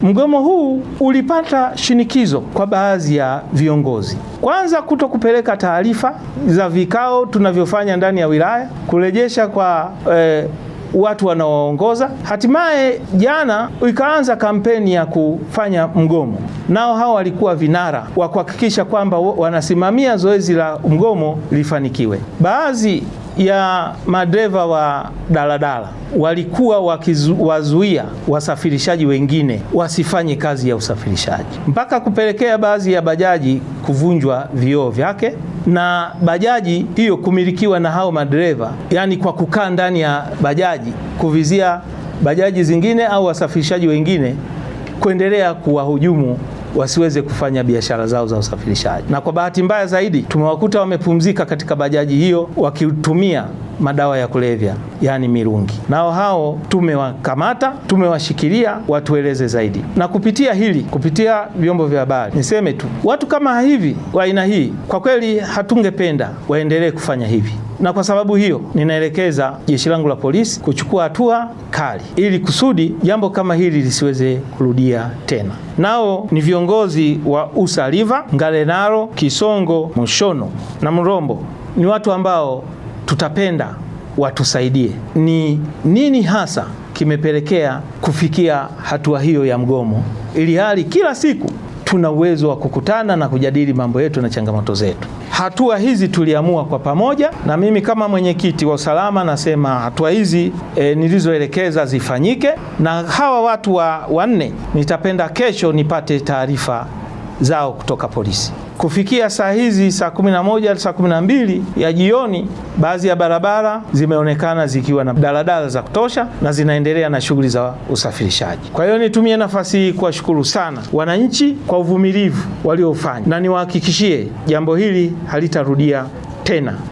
Mgomo huu ulipata shinikizo kwa baadhi ya viongozi, kwanza kuto kupeleka taarifa za vikao tunavyofanya ndani ya wilaya, kurejesha kwa watu wanaoongoza. Hatimaye jana ikaanza kampeni ya kufanya mgomo, nao hao walikuwa vinara wa kuhakikisha kwamba wanasimamia zoezi la mgomo lifanikiwe. Baadhi ya madereva wa daladala walikuwa wakiwazuia wasafirishaji wengine wasifanye kazi ya usafirishaji, mpaka kupelekea baadhi ya bajaji kuvunjwa vioo vyake na bajaji hiyo kumilikiwa na hao madereva, yani kwa kukaa ndani ya bajaji kuvizia bajaji zingine au wasafirishaji wengine kuendelea kuwahujumu wasiweze kufanya biashara zao za usafirishaji. Na kwa bahati mbaya zaidi tumewakuta wamepumzika katika bajaji hiyo wakitumia madawa ya kulevya, yani mirungi. Nao hao tumewakamata, tumewashikilia watueleze zaidi. Na kupitia vyombo vya habari niseme tu, watu kama hivi wa aina hii kwa kweli hatungependa waendelee kufanya hivi, na kwa sababu hiyo ninaelekeza jeshi langu la polisi kuchukua hatua kali ili kusudi jambo kama hili lisiweze kurudia tena. Nao ni viongozi wa Usa-River, Ngarenaro, Kisongo, Mushono na Mrombo. Ni watu ambao tutapenda watusaidie. Ni nini hasa kimepelekea kufikia hatua hiyo ya mgomo, ili hali kila siku tuna uwezo wa kukutana na kujadili mambo yetu na changamoto zetu. Hatua hizi tuliamua kwa pamoja, na mimi kama mwenyekiti wa usalama nasema hatua hizi nilizoelekeza zifanyike, na hawa watu wanne nitapenda kesho nipate taarifa zao kutoka polisi. Kufikia saa hizi saa 11 saa 12 ya jioni, baadhi ya barabara zimeonekana zikiwa na daladala za kutosha na zinaendelea na shughuli za usafirishaji. Kwa hiyo nitumie nafasi hii kuwashukuru sana wananchi kwa uvumilivu waliofanya, na niwahakikishie jambo hili halitarudia tena.